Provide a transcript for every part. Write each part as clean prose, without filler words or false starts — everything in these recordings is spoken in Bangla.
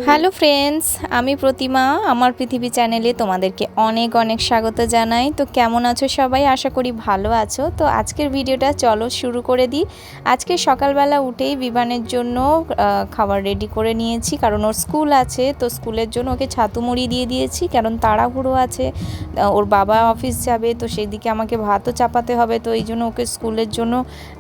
হ্যালো ফ্রেন্ডস, আমি প্রতিমা। আমার পৃথিবী চ্যানেলে তোমাদেরকে অনেক অনেক স্বাগত জানাই। তো কেমন আছো সবাই? আশা করি ভালো আছো। তো আজকের ভিডিওটা চলো শুরু করে দিই। আজকে সকালবেলা উঠেই বিভানের জন্য খাবার রেডি করে নিয়েছি, কারণ ওর স্কুল আছে। তো স্কুলের জন্য ওকে ছাতু মুড়ি দিয়ে দিয়েছি, কারণ তাড়াহুড়ো আছে, ওর বাবা অফিস যাবে, তো সেই দিকে আমাকে ভাতও চাপাতে হবে। তো এই জন্য ওকে স্কুলের জন্য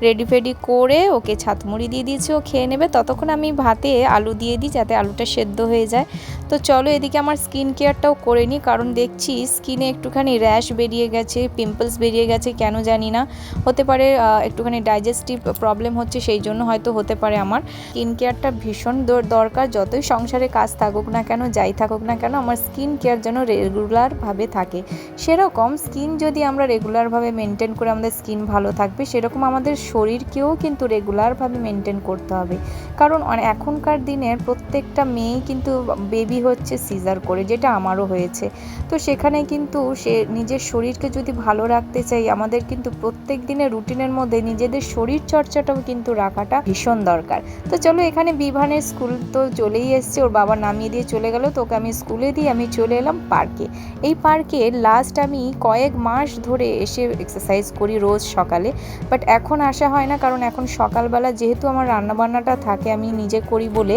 রেডি ফেডি করে ওকে ছাতু মুড়ি দিয়ে দিয়েছি, ও খেয়ে নেবে। ততক্ষণ আমি ভাতে আলু দিয়ে দিই যাতে আলুটা সেদ্ধ হয়ে যায়। তো চলো এদিকে আমার স্কিন কেয়ারটাও করে নিই, কারণ দেখছি স্কিনে একটুখানি র্যাশ বেরিয়ে গেছে, পিম্পলস বেরিয়ে গেছে, কেন জানি না। হতে পারে একটুখানি ডাইজেস্টিভ প্রবলেম হচ্ছে, সেই জন্য হয়তো হতে পারে। আমার স্কিন কেয়ারটা ভীষণ দরকার। যতই সংসারে কাজ থাকুক না কেন, যাই থাকুক না কেন, আমার স্কিন কেয়ার যেন রেগুলারভাবে থাকে। সেরকম স্কিন যদি আমরা রেগুলারভাবে মেনটেন করে আমাদের স্কিন ভালো থাকবে, সেরকম আমাদের শরীরকেও কিন্তু রেগুলারভাবে মেনটেন করতে হবে। কারণ এখনকার দিনের প্রত্যেকটা মেয়েই কিন্তু বেবি হচ্ছে সিজার করে, যেটা আমারও হয়েছে। তো সেখানে কিন্তু সে নিজের শরীরকে যদি ভালো রাখতে চাই, আমাদের কিন্তু প্রত্যেক দিনের রুটিনের মধ্যে নিজেদের শরীর চর্চাটাও কিন্তু রাখাটা ভীষণ দরকার। তো চলো, এখানে বিভানের স্কুল তো চলেই এসছে, ওর বাবা নামিয়ে দিয়ে চলে গেল। তো ওকে আমি স্কুলে দিয়ে আমি চলে এলাম পার্কে। এই পার্কে লাস্ট আমি কয়েক মাস ধরে এসে এক্সারসাইজ করি রোজ সকালে, বাট এখন আসা হয় না, কারণ এখন সকালবেলা যেহেতু আমার রান্নাবান্নাটা থাকে আমি নিজে করি বলে,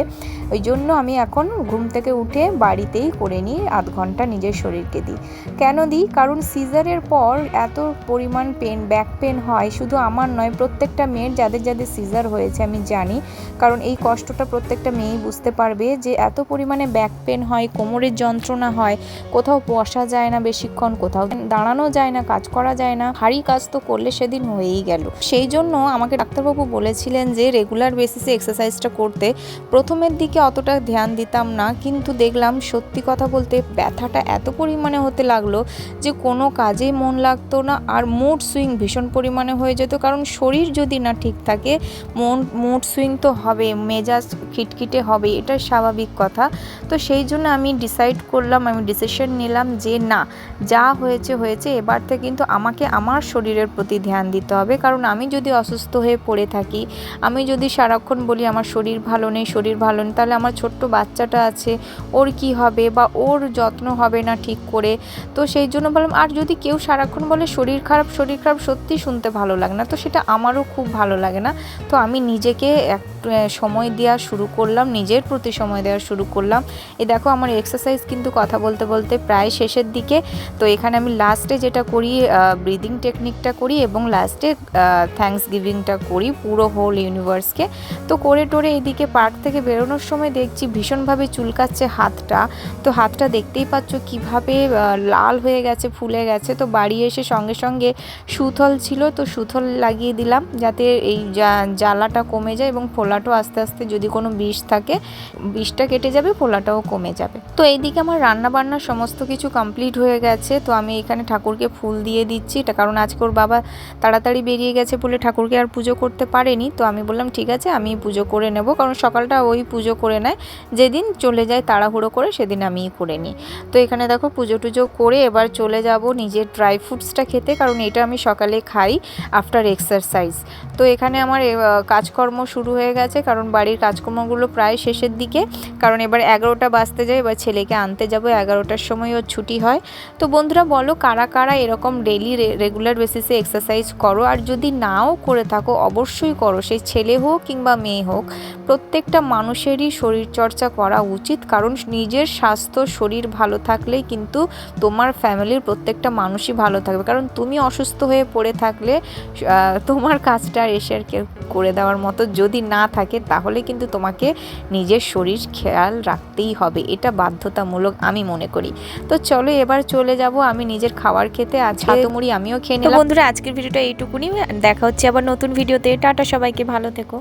ওই জন্য আমি এখন ঘুম থেকে উঠে বাড়িতেই করে নিই, আধ ঘন্টা নিজের শরীরকে দিই। কেন দিই? কারণ সিজারের পর এত পরিমাণ পেন, ব্যাক পেন হয়, শুধু আমার নয়, প্রত্যেকটা মেয়ের, যাদের যাদের সিজার হয়েছে আমি জানি। কারণ এই কষ্টটা প্রত্যেকটা মেয়েই বুঝতে পারবে, যে এত পরিমাণে ব্যাক পেন হয়, কোমরের যন্ত্রণা হয়, কোথাও বসা যায় না বেশিক্ষণ, কোথাও দাঁড়ানো যায় না, কাজ করা যায় না। ভারী কাজ তো করলে সেদিন হয়েই গেল। সেই জন্য আমাকে ডাক্তারবাবু বলেছিলেন যে রেগুলার বেসিসে এক্সারসাইজটা করতে। প্রথমের দিকে অতটা ধ্যান দিতাম না, কিন্তু দেখলাম সত্যি কথা বলতে ব্যথাটা এত পরিমাণে হতে লাগলো যে কোনো কাজেই মন লাগতো না, আর মুড সুইং ভীষণ পরিমাণে হয়ে যেত। কারণ শরীর যদি না ঠিক থাকে, মুড সুইং তো হবে, মেজাজ খিটখিটে হবে, এটা স্বাভাবিক কথা। তো সেই জন্য আমি ডিসিশন নিলাম যে না, যা হয়েছে হয়েছে, এবার থেকে কিন্তু আমাকে আমার শরীরের প্রতি ধ্যান দিতে হবে। কারণ আমি যদি অসুস্থ হয়ে পড়ে থাকি, আমি যদি সারাক্ষণ বলি আমার শরীর ভালো নেই, তাহলে আমার ছোট্ট বাচ্চাটা আছে, ওর কি হবে, বা ওর যত্ন হবে না ঠিক করে। তো সেই জন্য বললাম, আর যদি কেউ সারাক্ষণ বলে শরীর খারাপ, সত্যি শুনতে ভালো লাগে না, তো সেটা আমারও খুব ভালো লাগে না। তো আমি নিজেকে সময় দেওয়া শুরু করলাম, নিজের প্রতি সময় দেওয়া শুরু করলাম। এই দেখো আমার এক্সারসাইজ কিন্তু কথা বলতে বলতে প্রায় শেষের দিকে। তো এখানে আমি লাস্টে যেটা করি, ব্রিদিং টেকনিকটা করি, এবং লাস্টে থ্যাঙ্কস গিভিংটা করি পুরো হোল ইউনিভার্সকে। তো করে টোরে এদিকে পার্ক থেকে বেরোনোর সময় দেখছি ভীষণভাবে চুলকাচ্ছে হাতটা। তো হাতটা দেখতেই পাচ্ছ কিভাবে লাল হয়ে গেছে, ফুলে গেছে। তো বাড়ি এসে সঙ্গে সঙ্গে সুথল ছিল, তো সুথল লাগিয়ে দিলাম যাতে এই জ্বালাটা কমে যায়, এবং ফোলাটাও আস্তে আস্তে, যদি কোনো বিষ থাকে বিষটা কেটে যাবে, ফোলাটাও কমে যাবে। তো এইদিকে আমার রান্না বান্না সমস্ত কিছু কমপ্লিট হয়ে গেছে। তো আমি এখানে ঠাকুরকে ফুল দিয়ে দিচ্ছি, এটা কারণ আজকে ওর বাবা তাড়াতাড়ি বেরিয়ে গেছে বলে ঠাকুরকে আর পুজো করতে পারেনি। তো আমি বললাম ঠিক আছে, আমি পুজো করে নেব, কারণ সকালটা ওই পুজো করে নেয়, যেদিন চলে যায় তাড়াহুড়ো করে সেদিন আমিই করে নিই। তো এখানে দেখো পুজো টুজো করে এবার চলে যাব নিজের ড্রাই ফ্রুটসটা খেতে, কারণ এটা আমি সকালে খাই আফটার এক্সারসাইজ। তো এখানে আমার কাজকর্ম শুরু হয়ে গেছে, কারণ বাড়ির কাজকর্মগুলো প্রায় শেষের দিকে, কারণ এবার 11টা বাজতে যায়, এবার ছেলেকে আনতে যাব, 11টার সময় ওর ছুটি হয়। তো বন্ধুরা বলো, কারা কারা এরকম ডেইলি রেগুলার বেসিসে এক্সারসাইজ করো? আর যদি নাও করে থাকো অবশ্যই করো, সেই ছেলে হোক কিংবা মেয়ে হোক, প্রত্যেকটা মানুষেরই শরীরচর্চা করা উচিত। কারণ নিজের স্বাস্থ্য শরীর ভালো থাকলেই কিন্তু তোমার ফ্যামিলির প্রত্যেকটা মানুষই ভালো থাকবে। কারণ তুমি অসুস্থ হয়ে পড়ে থাকলে তোমার কাজটা এসে আর কেউ করে দেওয়ার মতো যদি না থাকে, তাহলে কিন্তু তোমাকে নিজের শরীর খেয়াল রাখতেই হবে, এটা বাধ্যতামূলক আমি মনে করি। তো চলো এবার চলে যাব আমি নিজের খাবার খেতে। আজকে ছাতু মুড়ি আমিও খেয়ে নিলাম। বন্ধুরা আজকের ভিডিওটা এইটুকুনি, দেখা হচ্ছে আবার নতুন ভিডিওতে। টাটা, সবাইকে ভালো থেকো।